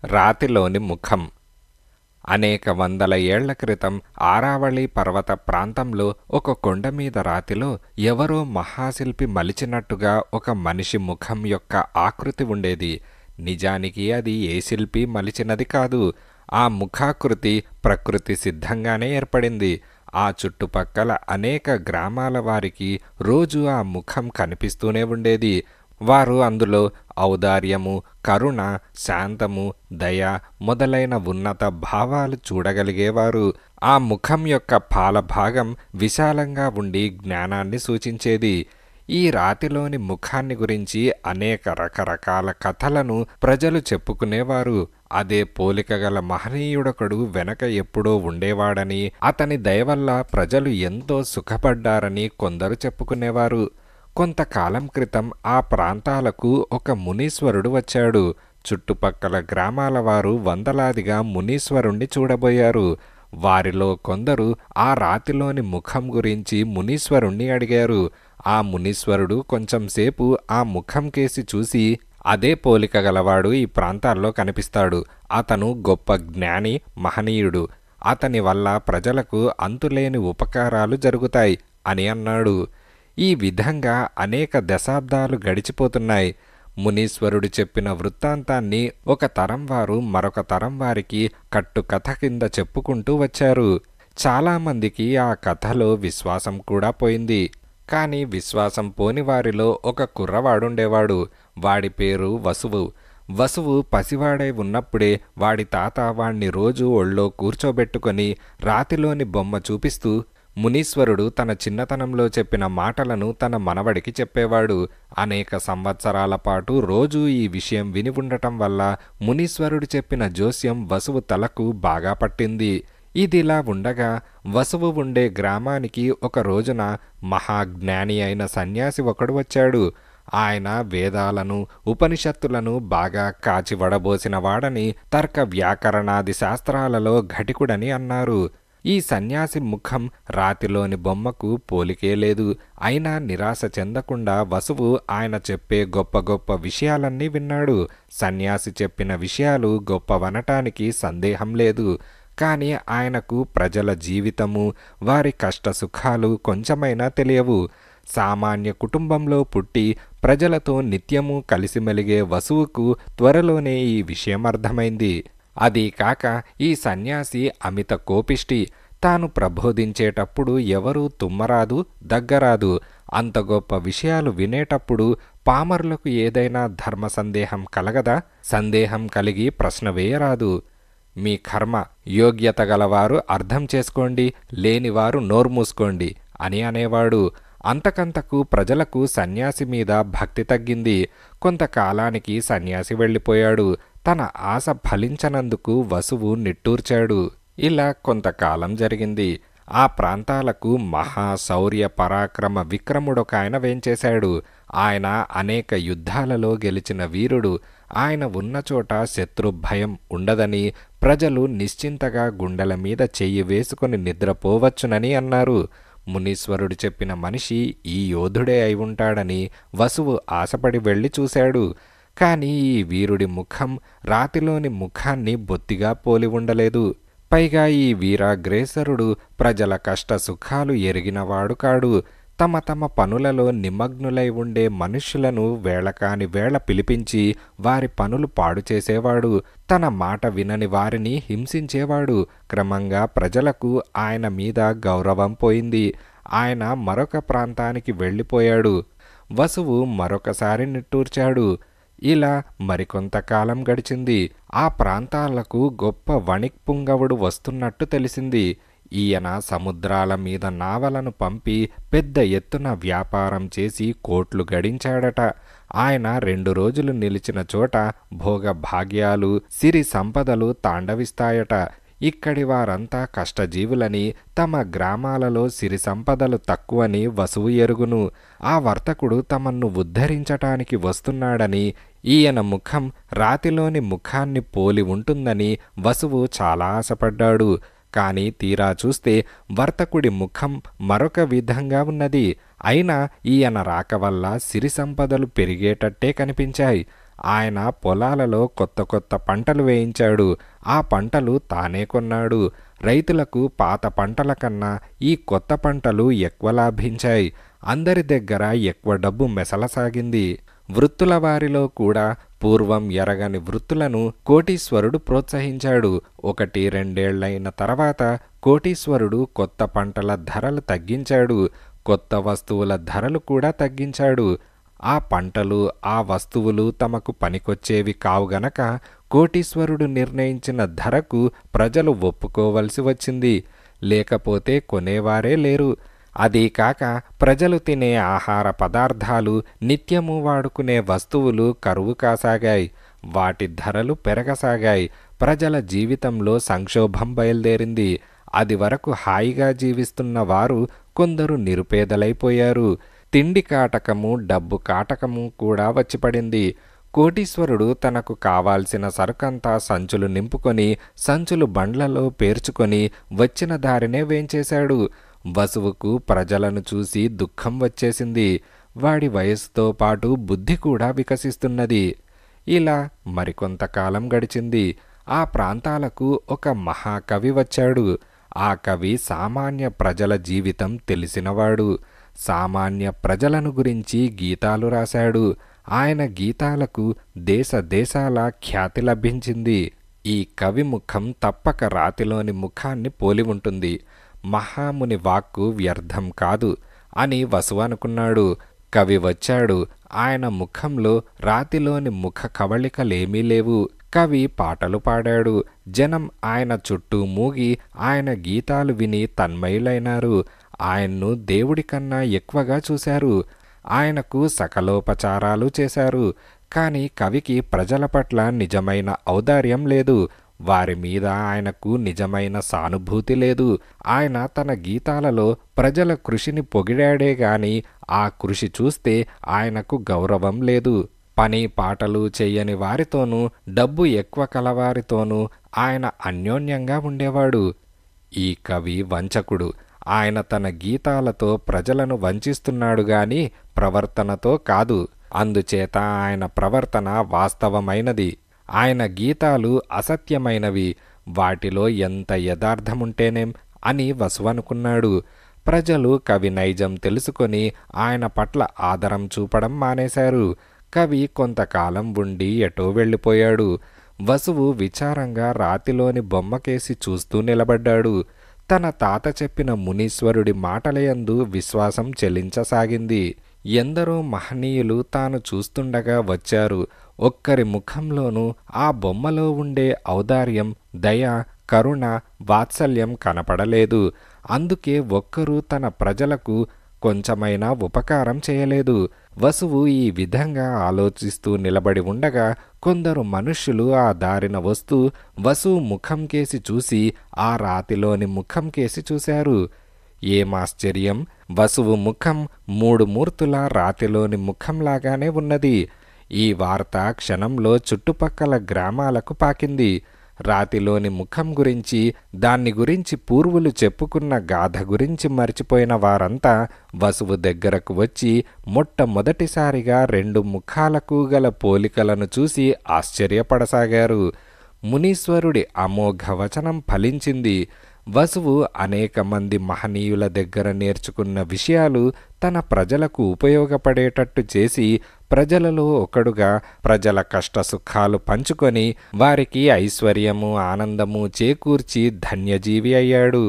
రాతిలోని ముఖం. అనేక వందల ఏళ్ల క్రితం ఆరావళి పర్వత ప్రాంతంలో ఒక కొండమీద రాతిలో ఎవరో మహాశిల్పి మలిచినట్టుగా ఒక మనిషి ముఖం యొక్క ఆకృతి ఉండేది. నిజానికి అది ఏ శిల్పి మలిచినది కాదు. ఆ ముఖాకృతి ప్రకృతి సిద్ధంగానే ఏర్పడింది. ఆ చుట్టుపక్కల అనేక గ్రామాల వారికి రోజు ఆ ముఖం కనిపిస్తూనే ఉండేది. వారు అందులో ఔదార్యము, కరుణ, శాంతము, దయ మొదలైన ఉన్నత భావాలు చూడగలిగేవారు. ఆ ముఖం యొక్క పాలభాగం విశాలంగా ఉండి జ్ఞానాన్ని సూచించేది. ఈ రాతిలోని ముఖాన్ని గురించి అనేక రకరకాల కథలను ప్రజలు చెప్పుకునేవారు. అదే పోలికగల మహనీయుడొకడు వెనక ఎప్పుడో ఉండేవాడని, అతని దయవల్ల ప్రజలు ఎంతో సుఖపడ్డారని కొందరు చెప్పుకునేవారు. కొంతకాలం క్రితం ఆ ప్రాంతాలకు ఒక మునీశ్వరుడు వచ్చాడు. చుట్టుపక్కల గ్రామాల వారు వందలాదిగా మునీశ్వరుణ్ణి చూడబోయారు. వారిలో కొందరు ఆ రాతిలోని ముఖం గురించి మునీశ్వరుణ్ణి అడిగారు. ఆ మునీశ్వరుడు కొంచెంసేపు ఆ ముఖం కేసి చూసి, అదే పోలిక గలవాడు ఈ ప్రాంతాల్లో కనిపిస్తాడు. అతను గొప్ప జ్ఞాని, మహనీయుడు. అతని వల్ల ప్రజలకు అంతులేని ఉపకారాలు జరుగుతాయి అని అన్నాడు. ఈ విధంగా అనేక దశాబ్దాలు గడిచిపోతున్నాయి. మునీశ్వరుడు చెప్పిన వృత్తాంతాన్ని ఒక తరం వారు మరొక తరం వారికి కట్టుకథ కింద చెప్పుకుంటూ వచ్చారు. చాలామందికి ఆ కథలో విశ్వాసం కూడా పోయింది. కానీ విశ్వాసం పోని వారిలో ఒక కుర్రవాడుండేవాడు. వాడి పేరు వసువు. వసువు పసివాడై ఉన్నప్పుడే వాడి తాత వాణ్ణి రోజూ ఒళ్ళో కూర్చోబెట్టుకొని రాతిలోని బొమ్మ చూపిస్తూ మునీశ్వరుడు తన చిన్నతనంలో చెప్పిన మాటలను తన మనవడికి చెప్పేవాడు. అనేక సంవత్సరాల పాటు రోజూ ఈ విషయం విని ఉండటం వల్ల మునీశ్వరుడు చెప్పిన జోస్యం వసువు తలకు బాగా పట్టింది. ఇదిలా ఉండగా వసువు ఉండే గ్రామానికి ఒక రోజున మహాజ్ఞాని అయిన సన్యాసి ఒకడు వచ్చాడు. ఆయన వేదాలను, ఉపనిషత్తులను బాగా కాచి వడబోసిన వాడని, తర్క వ్యాకరణాది శాస్త్రాలలో ఘటికుడని అన్నారు. ఈ సన్యాసి ముఖం రాతిలోని బొమ్మకు పోలికే లేదు. అయినా నిరాశ చెందకుండా వసువు ఆయన చెప్పే గొప్ప గొప్ప విషయాలన్నీ విన్నాడు. సన్యాసి చెప్పిన విషయాలు గొప్పవనటానికి సందేహం లేదు. కానీ ఆయనకు ప్రజల జీవితము, వారి కష్టసుఖాలు కొంచెమైనా తెలియవు. సామాన్య కుటుంబంలో పుట్టి ప్రజలతో నిత్యము కలిసిమెలిగే వసువుకు త్వరలోనే ఈ విషయం అర్థమైంది. అదీ కాక ఈ సన్యాసి అమిత కోపిష్టి. తాను ప్రబోధించేటప్పుడు ఎవరూ తుమ్మరాదు, దగ్గరాదు. అంత గొప్ప విషయాలు వినేటప్పుడు పామరులకు ఏదైనా ధర్మ సందేహం కలగదా? సందేహం కలిగి ప్రశ్న వేయరాదు. మీ కర్మ, యోగ్యత గలవారు అర్థం చేసుకోండి, లేనివారు నోర్మూసుకోండి అని అనేవాడు. అంతకంతకు ప్రజలకు సన్యాసి మీద భక్తి తగ్గింది. కొంతకాలానికి సన్యాసి వెళ్ళిపోయాడు. తన ఆశ ఫలించనందుకు వసువు నిట్టూర్చాడు. ఇలా కొంతకాలం జరిగింది. ఆ ప్రాంతాలకు మహాశౌర్య పరాక్రమ విక్రముడొకాయన వేంచేశాడు. ఆయన అనేక యుద్ధాలలో గెలిచిన వీరుడు. ఆయన ఉన్న చోట శత్రుభయం ఉండదని, ప్రజలు నిశ్చింతగా గుండెల మీద చెయ్యి వేసుకుని నిద్రపోవచ్చునని అన్నారు. మునీశ్వరుడు చెప్పిన మనిషి ఈ యోధుడే అయి ఉంటాడని వసువు ఆశపడి వెళ్ళి చూశాడు. కానీ ఈ వీరుడి ముఖం రాతిలోని ముఖాన్ని బొత్తిగా పోలి ఉండలేదు. పైగా ఈ వీరాగ్రేసరుడు ప్రజల కష్ట సుఖాలు ఎరిగినవాడు కాడు. తమ తమ పనులలో నిమగ్నులై ఉండే మనుష్యులను వేళకాని వేళ పిలిపించి వారి పనులు పాడు చేసేవాడు. తన మాట వినని వారిని హింసించేవాడు. క్రమంగా ప్రజలకు ఆయన మీద గౌరవం పోయింది. ఆయన మరొక ప్రాంతానికి వెళ్ళిపోయాడు. వసువు మరొకసారి నిట్టూర్చాడు. ఇలా మరికొంతకాలం గడిచింది. ఆ ప్రాంతాలకు గొప్ప వణిక్పుంగవుడు వస్తున్నట్టు తెలిసింది. ఈయన సముద్రాల మీద నావలను పంపి పెద్ద ఎత్తున వ్యాపారం చేసి కోట్లు గడించాడట. ఆయన 2 రోజులు నిలిచిన చోట భోగభాగ్యాలు, సిరి సంపదలు తాండవిస్తాయట. ఇక్కడి వారంతా కష్టజీవులని, తమ గ్రామాలలో సిరి సంపదలు తక్కువని వసువు ఎరుగును. ఆ వర్తకుడు తమను ఉద్ధరించటానికి వస్తున్నాడని, ఈయన ముఖం రాతిలోని ముఖాన్ని పోలి ఉంటుందని వసువు చాలా ఆశపడ్డాడు. కానీ తీరా చూస్తే వర్తకుడి ముఖం మరొక విధంగా ఉన్నది. అయినా ఈయన రాక వల్ల సిరి సంపదలు పెరిగేటట్టే కనిపించాయి. ఆయన పొలాలలో కొత్త కొత్త పంటలు వేయించాడు. ఆ పంటలు తానే కొన్నాడు. రైతులకు పాత పంటల కన్నా ఈ కొత్త పంటలు ఎక్కువ లాభించాయి. అందరి దగ్గర ఎక్కువ డబ్బు మెసలసాగింది. వృత్తుల వారిలో కూడా పూర్వం ఎరగని వృత్తులను కోటీశ్వరుడు ప్రోత్సహించాడు. 1-2 ఏళ్లైన తర్వాత కోటీశ్వరుడు కొత్త పంటల ధరలు తగ్గించాడు. కొత్త వస్తువుల ధరలు కూడా తగ్గించాడు. ఆ పంటలు, ఆ వస్తువులు తమకు పనికొచ్చేవి కావు గనక కోటీశ్వరుడు నిర్ణయించిన ధరకు ప్రజలు ఒప్పుకోవలసి వచ్చింది. లేకపోతే కొనేవారే లేరు. అదీకాక ప్రజలు తినే ఆహార పదార్థాలు, నిత్యము వాడుకునే వస్తువులు కరువు కాసాగాయి. వాటి ధరలు పెరగసాగాయి. ప్రజల జీవితంలో సంక్షోభం బయలుదేరింది. అది వరకు హాయిగా జీవిస్తున్న వారు కొందరు నిరుపేదలైపోయారు. తిండి కాటకము, డబ్బు కాటకము కూడా వచ్చిపడింది. కోటీశ్వరుడు తనకు కావాల్సిన సరుకంతా సంచులు నింపుకొని, సంచులు బండ్లలో పేర్చుకొని వచ్చిన దారినే వేంచేశాడు. వసువుకు ప్రజలను చూసి దుఃఖం వచ్చేసింది. వాడి వయస్సుతో పాటు బుద్ధి కూడా వికసిస్తున్నది. ఇలా మరికొంతకాలం గడిచింది. ఆ ప్రాంతాలకు ఒక మహాకవి వచ్చాడు. ఆ కవి సామాన్య ప్రజల జీవితం తెలిసినవాడు. సామాన్య ప్రజలను గురించి గీతాలు రాశాడు. ఆయన గీతాలకు దేశ దేశాల ఖ్యాతి లభించింది. ఈ కవి ముఖం తప్పక రాతిలోని ముఖాన్ని పోలి ఉంటుంది. మహాముని వాక్కు వ్యర్థం కాదు అని వసువు అనుకున్నాడు. కవి వచ్చాడు. ఆయన ముఖంలో రాతిలోని ముఖ కవళికలేమీ లేవు. కవి పాటలు పాడాడు. జనం ఆయన చుట్టూ మూగి ఆయన గీతాలు విని తన్మయులైనారు. ఆయన్ను దేవుడి కన్నా ఎక్కువగా చూశారు. ఆయనకు సకలోపచారాలు చేశారు. కాని కవికి ప్రజల పట్ల నిజమైన ఔదార్యం లేదు. వారి మీద ఆయనకు నిజమైన సానుభూతి లేదు. ఆయన తన గీతాలలో ప్రజల కృషిని పొగిడాడే గాని ఆ కృషి చూస్తే ఆయనకు గౌరవం లేదు. పని పాటలు చెయ్యని వారితోనూ, డబ్బు ఎక్కువ కలవారితోనూ ఆయన అన్యోన్యంగా ఉండేవాడు. ఈ కవి వంచకుడు. ఆయన తన గీతాలతో ప్రజలను వంచిస్తున్నాడు గాని ప్రవర్తనతో కాదు. అందుచేత ఆయన ప్రవర్తన వాస్తవమైనది. ఆయన గీతాలు అసత్యమైనవి. వాటిలో ఎంత యథార్థముంటేనేం అని వసువు అనుకున్నాడు. ప్రజలు కవి నైజం తెలుసుకొని ఆయన పట్ల ఆదరం చూపడం మానేశారు. కవి కొంతకాలం ఉండి ఎటో వెళ్ళిపోయాడు. వసువు విచారంగా రాతిలోని బొమ్మకేసి చూస్తూ నిలబడ్డాడు. తన తాత చెప్పిన మునీశ్వరుడి మాటలయందు విశ్వాసం చెలించసాగింది. ఎందరో మహనీయులు తాను చూస్తుండగా వచ్చారు. ఒక్కరి ముఖంలోనూ ఆ బొమ్మలో ఉండే ఔదార్యం, దయ, కరుణ, వాత్సల్యం కనపడలేదు. అందుకే ఒక్కరూ తన ప్రజలకు కొంచెమైనా ఉపకారం చేయలేదు. వసువు ఈ విధంగా ఆలోచిస్తూ నిలబడి ఉండగా కొందరు మనుష్యులు ఆ దారిన వస్తూ వసువు ముఖం కేసి చూసి ఆ రాతిలోని ముఖం కేసి చూశారు. ఏమాశ్చర్యం! వసువు ముఖం 3 మూర్తుల రాతిలోని ముఖంలాగానే ఉన్నది. ఈ వార్త క్షణంలో చుట్టుపక్కల గ్రామాలకు పాకింది. రాతిలోని ముఖం గురించి, దాన్ని గురించి పూర్వులు చెప్పుకున్న గాథ గురించి మర్చిపోయిన వారంతా వసువు దగ్గరకు వచ్చి మొట్టమొదటిసారిగా 2 ముఖాలకు గల పోలికలను చూసి ఆశ్చర్యపడసాగారు. మునీశ్వరుడి అమోఘ వచనం ఫలించింది. వసువు అనేక మంది మహనీయుల దగ్గర నేర్చుకున్న విషయాలు తన ప్రజలకు ఉపయోగపడేటట్టు చేసి ప్రజలలో ఒకడుగా ప్రజల కష్టసుఖాలు పంచుకొని వారికి ఐశ్వర్యము, ఆనందము చేకూర్చి ధన్యజీవి అయ్యాడు.